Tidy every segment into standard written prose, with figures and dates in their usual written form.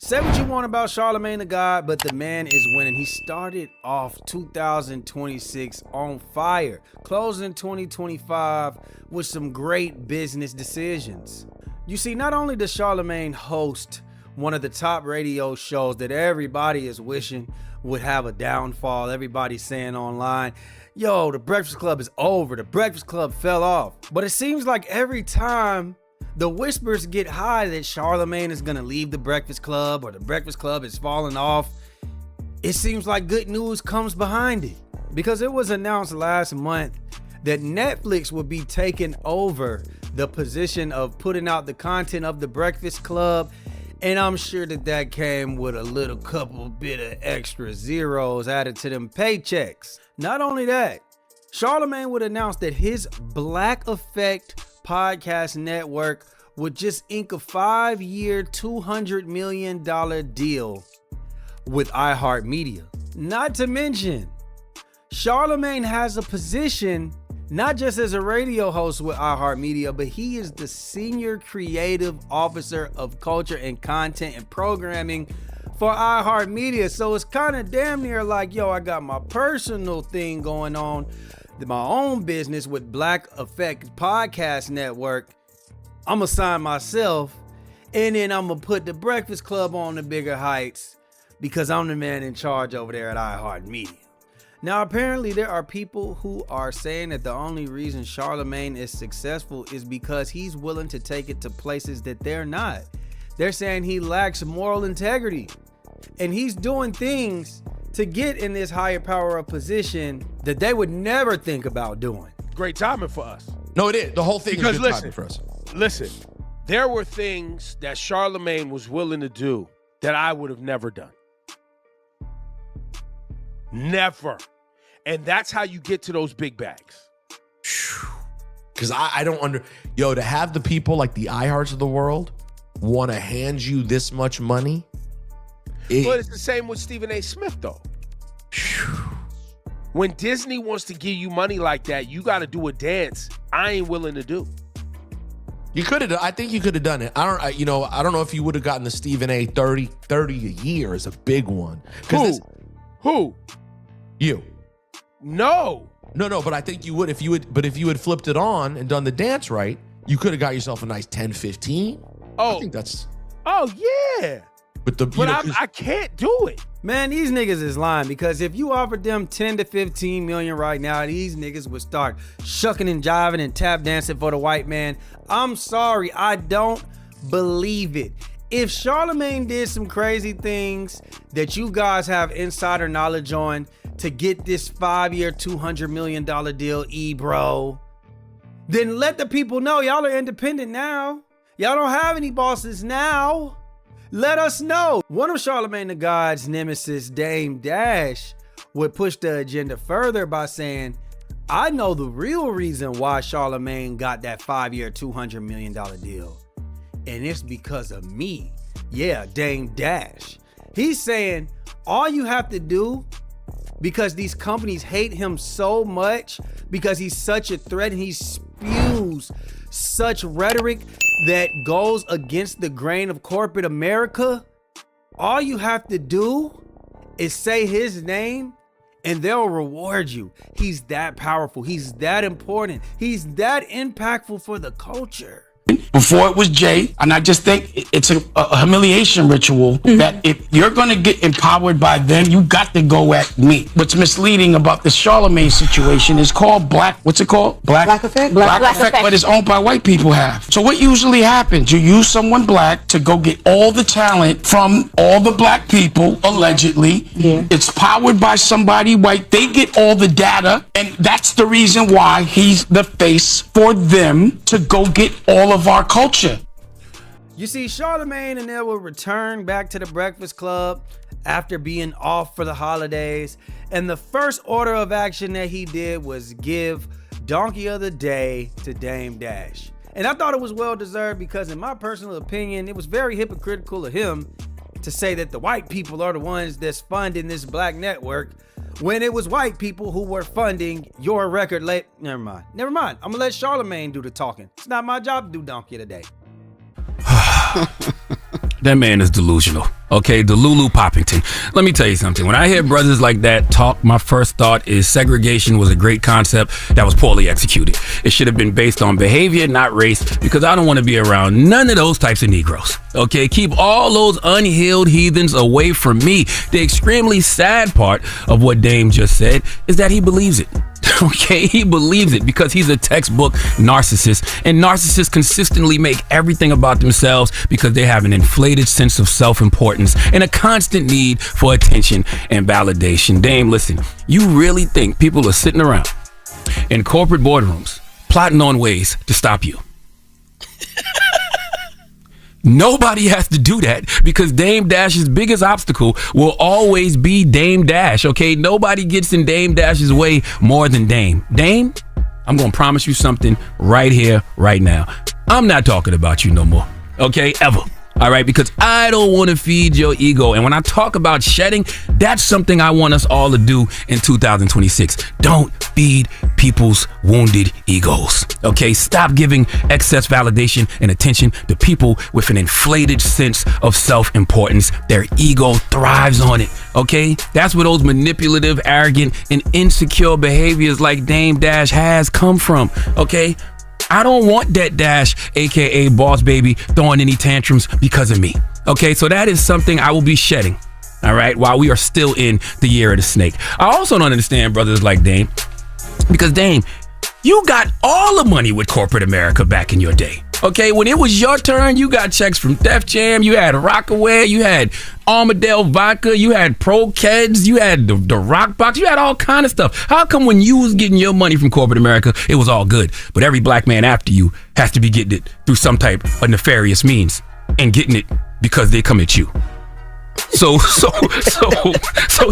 Say what you want about Charlamagne the God, but the man is winning. He started off 2026 on fire, closing 2025 with some great business decisions. You see, not only does Charlamagne host one of the top radio shows that everybody is wishing would have a downfall. Everybody's saying online, yo, the Breakfast Club is over. The Breakfast Club fell off. But it seems like every time the whispers get high that Charlamagne is going to leave the Breakfast Club or the Breakfast Club is falling off, it seems like good news comes behind it. Because it was announced last month that Netflix would be taking over the position of putting out the content of the Breakfast Club. And I'm sure that came with a little couple bit of extra zeros added to them paychecks. Not only that, Charlamagne would announce that his Black Effect podcast network would just ink a 5-year, $200 million deal with iHeartMedia. Not to mention, Charlamagne has a position not just as a radio host with iHeartMedia, but he is the senior creative officer of culture and content and programming for iHeartMedia. So it's kind of damn near like, yo, I got my personal thing going on, my own business with Black Effect Podcast Network. I'm going to sign myself, and then I'm going to put the Breakfast Club on the bigger heights because I'm the man in charge over there at iHeartMedia. Now, apparently there are people who are saying that the only reason Charlamagne is successful is because he's willing to take it to places that they're not. They're saying he lacks moral integrity, and he's doing things to get in this higher power of position that they would never think about doing. Great timing for us. No, it is. The whole thing is good timing for us. Listen, there were things that Charlamagne was willing to do that I would have never done. Never. And that's how you get to those big bags. Because I don't to have the people like the iHearts of the world want to hand you this much money. But it's the same with Stephen A. Smith, though. When Disney wants to give you money like that, you got to do a dance I ain't willing to do. You could have. I think you could have done it. I don't know if you would have gotten the Stephen A. 30 a year is a big one. Who? You. No. But I think you would if you had flipped it on and done the dance right, you could have got yourself a nice 10, 15. Oh. I think that's. Oh yeah. But I can't do it. Man, these niggas is lying, because if you offered them 10 to 15 million right now, these niggas would start shucking and jiving and tap dancing for the white man. I'm sorry, I don't believe it. If Charlamagne did some crazy things that you guys have insider knowledge on to get this 5-year, $200 million deal, bro, then let the people know y'all are independent now. Y'all don't have any bosses now. Let us know. One of Charlamagne the God's nemesis, Dame Dash, would push the agenda further by saying, I know the real reason why Charlamagne got that 5-year, $200 million deal. And it's because of me. Yeah, Dame Dash. He's saying all you have to do, because these companies hate him so much, because he's such a threat and he spews such rhetoric that goes against the grain of corporate America, all you have to do is say his name and they'll reward you. He's that powerful. He's that important. He's that impactful for the culture. Before it was Jay, and I just think it's a humiliation ritual that if you're going to get empowered by them, you got to go at me. What's misleading about the Charlamagne situation is called what's it called? Black Effect? Black Effect, but it's owned by white people have. So what usually happens, you use someone black to go get all the talent from all the black people, allegedly. Yeah. It's powered by somebody white. They get all the data, and that's the reason why he's the face for them to go get all of our culture. You see, Charlamagne and they will return back to the Breakfast Club after being off for the holidays, and the first order of action that he did was give Donkey of the Day to Dame Dash. And I thought it was well deserved, because in my personal opinion, it was very hypocritical of him to say that the white people are the ones that's funding this black network when it was white people who were funding your record label. Never mind. I'm gonna let Charlamagne do the talking. It's not my job to do Donkey of the Day. That man is delusional. Okay, Delulu Poppington. Let me tell you something. When I hear brothers like that talk, my first thought is segregation was a great concept that was poorly executed. It should have been based on behavior, not race, because I don't want to be around none of those types of Negroes. Okay, keep all those unhealed heathens away from me. The extremely sad part of what Dame just said is that he believes it. Okay, he believes it because he's a textbook narcissist, and narcissists consistently make everything about themselves because they have an inflated sense of self-importance and a constant need for attention and validation. Dame, listen, you really think people are sitting around in corporate boardrooms plotting on ways to stop you? Nobody has to do that because Dame Dash's biggest obstacle will always be Dame Dash, okay? Nobody gets in Dame Dash's way more than Dame. Dame, I'm going to promise you something right here, right now. I'm not talking about you no more, okay? Ever. All right, because I don't want to feed your ego. And when I talk about shedding, that's something I want us all to do in 2026. Don't feed people's wounded egos. Okay, stop giving excess validation and attention to people with an inflated sense of self-importance. Their ego thrives on it. Okay, that's where those manipulative, arrogant, and insecure behaviors like Dame Dash has come from. Okay. I don't want that Dash, aka Boss Baby, throwing any tantrums because of me. Okay, so that is something I will be shedding, all right, while we are still in the year of the snake. I also don't understand brothers like Dame, because Dame, you got all the money with corporate America back in your day. Okay, when it was your turn, you got checks from Def Jam, you had Rockaway, you had Armadale Vodka, you had Pro Keds, you had the Rock Box, you had all kind of stuff. How come when you was getting your money from corporate America, it was all good, but every black man after you has to be getting it through some type of nefarious means and getting it because they come at you? So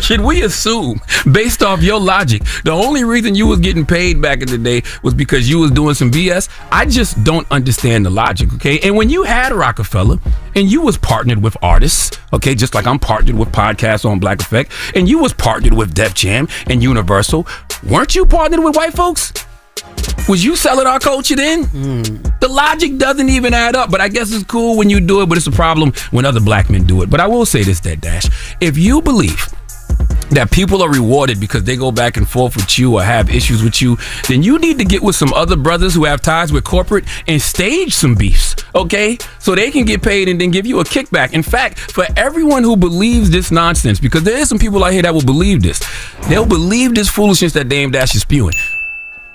should we assume, based off your logic, the only reason you was getting paid back in the day was because you was doing some BS? I just don't understand the logic, okay? And when you had Rockefeller and you was partnered with artists, okay, just like I'm partnered with podcasts on Black Effect, and you was partnered with Def Jam and Universal, weren't you partnered with white folks? Was you selling our culture then? The logic doesn't even add up, but I guess it's cool when you do it, but it's a problem when other black men do it. But I will say this, Dead Dash. If you believe that people are rewarded because they go back and forth with you or have issues with you, then you need to get with some other brothers who have ties with corporate and stage some beefs, okay? So they can get paid and then give you a kickback. In fact, for everyone who believes this nonsense, because there is some people out here that will believe this, they'll believe this foolishness that Dame Dash is spewing.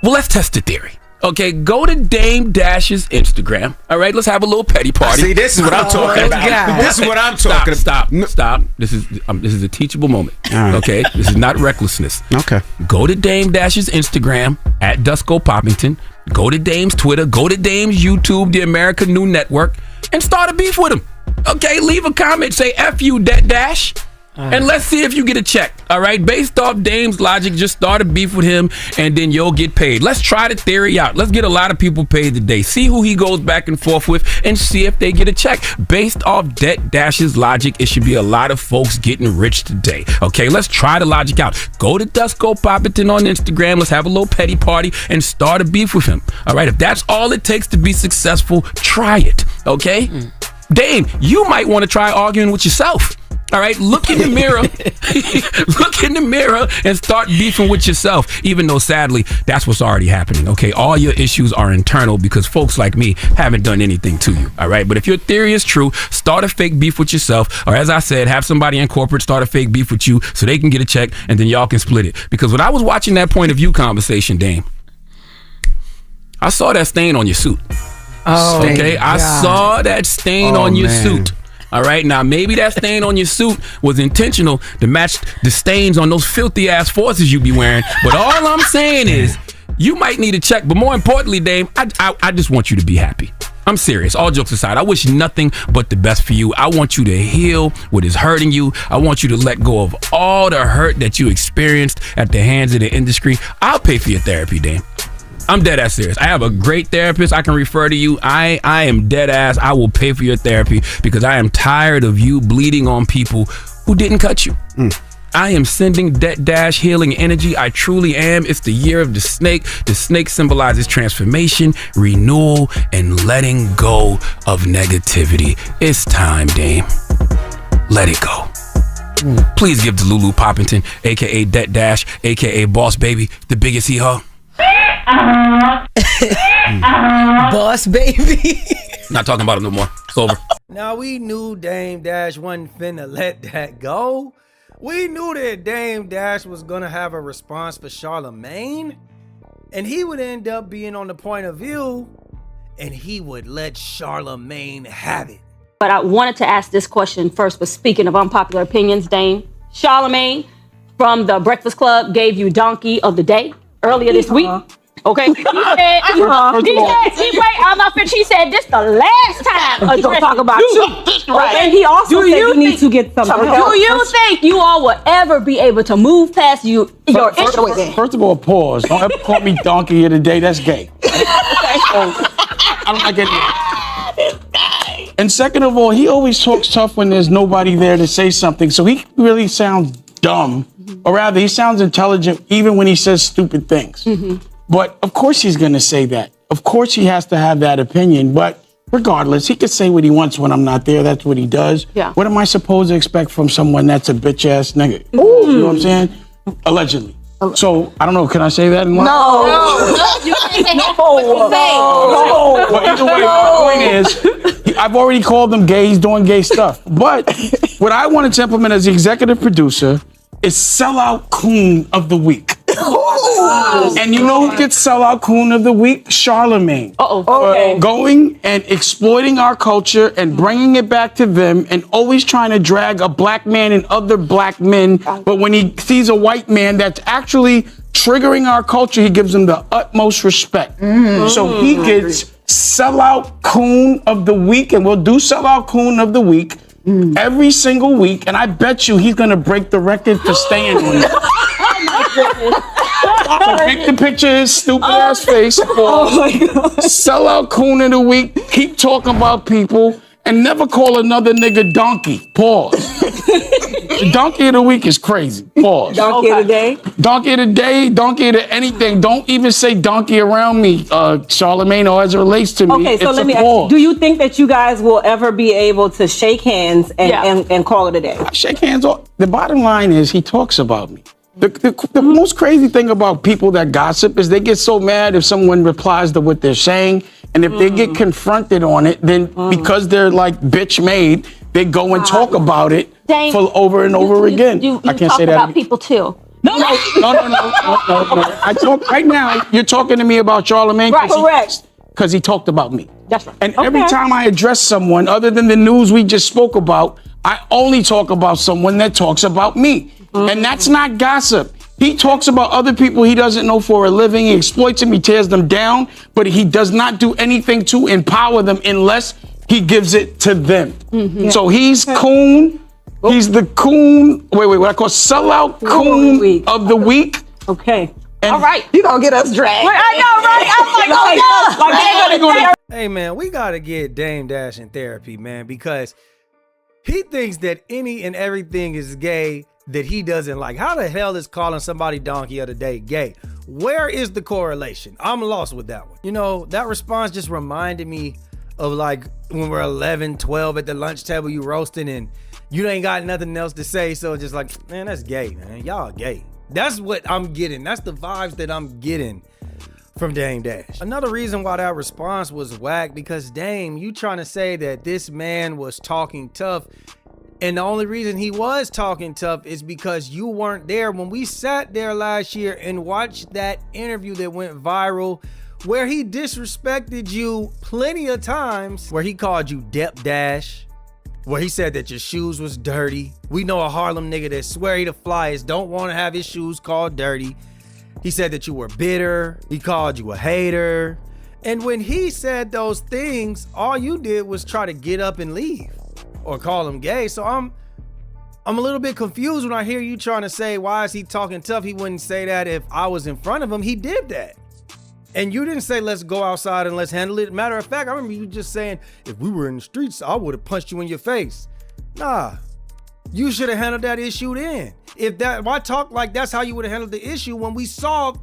Well, let's test the theory. Okay, go to Dame Dash's Instagram. All right, let's have a little petty party. See, this is what I'm talking about. This is what I'm talking about. Stop. This is a teachable moment. Right. Okay, this is not recklessness. Okay. Go to Dame Dash's Instagram at Dusko Poppington. Go to Dame's Twitter. Go to Dame's YouTube, the American New Network, and start a beef with him. Okay, leave a comment, say F you, Dash. And let's see if you get a check. All right, based off Dame's logic, just start a beef with him and then you'll get paid. Let's try the theory out. Let's get a lot of people paid today. See who he goes back and forth with and see if they get a check. Based off Dash's logic, it should be a lot of folks getting rich today. Okay, let's try the logic out. Go to Dusko Poppington on Instagram. Let's have a little petty party and start a beef with him. All right, if that's all it takes to be successful, try it. Okay? Dame, you might want to try arguing with yourself. All right, look in the mirror. Look in the mirror and start beefing with yourself, even though sadly that's what's already happening. Okay, all your issues are internal because folks like me haven't done anything to you. All right, but if your theory is true, start a fake beef with yourself, or as I said, have somebody in corporate start a fake beef with you so they can get a check and then y'all can split it. Because when I was watching that point of view conversation, Dame, I saw that stain on your suit. Oh, okay, I saw that stain on your suit. All right, now maybe that stain on your suit was intentional to match the stains on those filthy ass forces you be wearing. But all I'm saying is you might need a check. But more importantly, Dame, I just want you to be happy. I'm serious. All jokes aside, I wish nothing but the best for you. I want you to heal what is hurting you. I want you to let go of all the hurt that you experienced at the hands of the industry. I'll pay for your therapy, Dame. I'm dead ass serious. I have a great therapist I can refer to you. I am dead ass. I will pay for your therapy because I am tired of you bleeding on people who didn't cut you. I am sending that dash healing energy. I truly am. It's the year of the snake. The snake symbolizes transformation, renewal, and letting go of negativity. It's time, Dame. Let it go. Please give to Lulu Poppington, aka Det Dash, aka Boss Baby, the biggest hee-haw. Boss Baby. Not talking about it no more. It's over. Now, we knew Dame Dash wasn't finna let that go. We knew that Dame Dash was gonna have a response for Charlamagne, and he would end up being on the point of view, and he would let Charlamagne have it. But I wanted to ask this question first, but speaking of unpopular opinions, Dame, Charlamagne from the Breakfast Club gave you Donkey of the Day earlier this week. Okay. She said this the last time I'm gonna talk about you. Right. And he also said you need to get some help. Do you think you all will ever be able to move past your issues? First of all, pause. Don't ever call me donkey of the day. That's gay. I don't like it. And second of all, he always talks tough when there's nobody there to say something. So he really sounds dumb, or rather, he sounds intelligent even when he says stupid things. But of course he's going to say that. Of course he has to have that opinion. But regardless, he can say what he wants when I'm not there. That's what he does. Yeah. What am I supposed to expect from someone that's a bitch ass nigga? You know what I'm saying? Allegedly. So I don't know. Can I say that? In No. Well, either way, my point is, I've already called him gay. He's doing gay stuff. But what I wanted to implement as the executive producer is sellout coon of the week. And you know who gets sellout coon of the week? Charlamagne. Okay. Going and exploiting our culture and bringing it back to them and always trying to drag a black man and other black men. But when he sees a white man that's actually triggering our culture, he gives them the utmost respect. So he gets sellout coon of the week, and we'll do sellout coon of the week every single week. And I bet you he's gonna break the record for staying on it. So make the picture of his stupid ass face. Sell out coon of the week. Keep talking about people and never call another nigga donkey. Pause. The donkey of the week is crazy. Pause. Donkey of the day. Donkey of the day. Donkey of the anything. Don't even say donkey around me, Charlamagne, or as it relates to me. Okay, so it's let me ask you, do you think that you guys will ever be able to shake hands and call it a day? Shake hands. The bottom line is he talks about me. The most crazy thing about people that gossip is they get so mad if someone replies to what they're saying, and if they get confronted on it, then because they're like bitch made, they go and talk about it for over and over again. I can't say that about people too. No. I talk right now. You're talking to me about Charlamagne, right? Correct. Because he talked about me. That's right. And every time I address someone, other than the news we just spoke about, I only talk about someone that talks about me. And that's not gossip. He talks about other people he doesn't know for a living. He exploits them, he tears them down, but he does not do anything to empower them unless he gives it to them. So he's coon. He's the coon. Wait, what I call sellout coon of the week. Okay. All right. You gonna get us dragged. I know, right? I'm like, Hey, man, we got to get Dame Dash in therapy, man, because he thinks that any and everything is gay that he doesn't like. How the hell is calling somebody donkey of the day gay? Where is the correlation? I'm lost with that one. You know, that response just reminded me of like when we're 11, 12 at the lunch table, you roasting and you ain't got nothing else to say. So just like, man, that's gay, man. Y'all gay. That's what I'm getting. That's the vibes that I'm getting from Dame Dash. Another reason why that response was whack, because Dame, you trying to say that this man was talking tough, and the only reason he was talking tough is because you weren't there when we sat there last year and watched that interview that went viral where he disrespected you plenty of times, where he called you Dep Dash, where he said that your shoes was dirty. We know a Harlem nigga that swear he the flyest, don't want to have his shoes called dirty. He said that you were bitter. He called you a hater. And when he said those things, all you did was try to get up and leave or call him gay. So I'm a little bit confused when I hear you trying to say, why is he talking tough? He wouldn't say that if I was in front of him. He did that. And you didn't say, let's go outside and let's handle it. Matter of fact, I remember you just saying, if we were in the streets, I would have punched you in your face. Nah, You should have handled that issue then. If I talk like that's how you would have handled the issue when we saw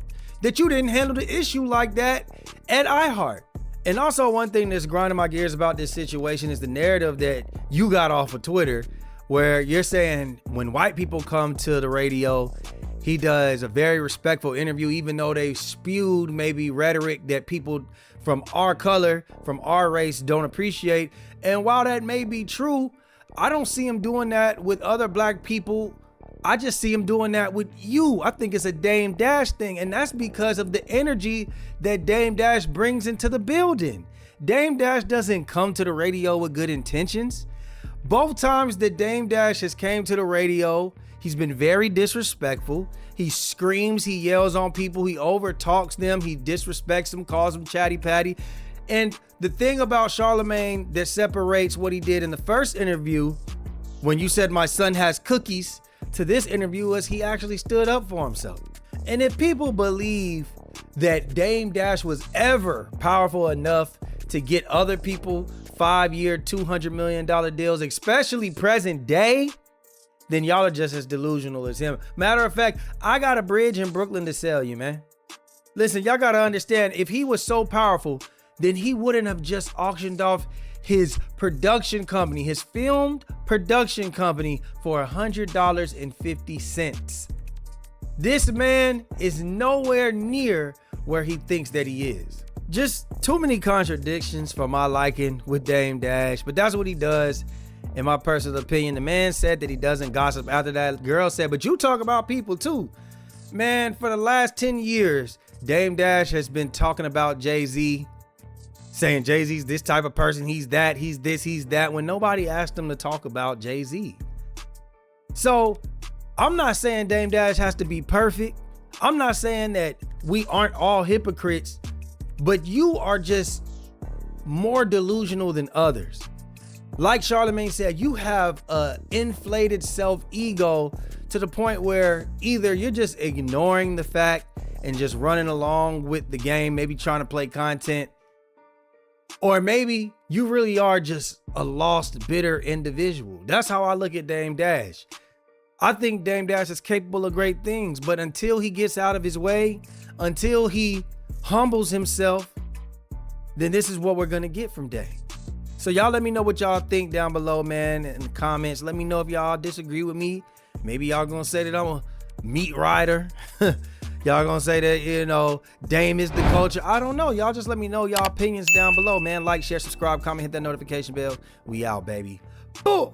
that you didn't handle the issue like that at iHeart. And also one thing that's grinding my gears about this situation is the narrative that you got off of Twitter, where you're saying when white people come to the radio, he does a very respectful interview, even though they spewed maybe rhetoric that people from our color, from our race don't appreciate. And while that may be true, I don't see him doing that with other black people. I just see him doing that with you. I think it's a Dame Dash thing, and that's because of the energy that Dame Dash brings into the building. Dame Dash doesn't come to the radio with good intentions. Both times that Dame Dash has came to the radio, he's been very disrespectful. He screams, he yells on people, he over talks them, he disrespects them, calls them chatty patty. And the thing about Charlamagne that separates what he did in the first interview, when you said my son has cookies, to this interview, was he actually stood up for himself. And if people believe that Dame Dash was ever powerful enough to get other people 5-year, $200 million deals, especially present day, then y'all are just as delusional as him. Matter of fact, I got a bridge in Brooklyn to sell you, man. Listen, y'all gotta understand, if he was so powerful, then he wouldn't have just auctioned off his production company, his filmed production company, for $100.50. This man is nowhere near where he thinks that he is. Just too many contradictions for my liking with Dame Dash, but that's what he does. In my personal opinion, the man said that he doesn't gossip. After that, girl said, but you talk about people too. Man, for the last 10 years, Dame Dash has been talking about Jay-Z, saying Jay-Z's this type of person, he's that, he's this, he's that, when nobody asked him to talk about Jay-Z. So I'm not saying Dame Dash has to be perfect. I'm not saying that we aren't all hypocrites, but you are just more delusional than others. Like Charlamagne said, you have an inflated self-ego to the point where either you're just ignoring the fact and just running along with the game, maybe trying to play content, or maybe you really are just a lost, bitter individual. That's how I look at Dame Dash. I think Dame Dash is capable of great things, but until he gets out of his way, until he humbles himself, then this is what we're gonna get from Dame. So y'all let me know what y'all think down below, man, in the comments. Let me know if y'all disagree with me. Maybe y'all gonna say that I'm a meat rider. Y'all gonna say that, you know, Dame is the culture. I don't know. Y'all just let me know y'all opinions down below, man. Like, share, subscribe, comment, hit that notification bell. We out, baby. Boom.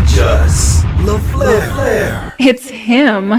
Just LaFlare. It's him.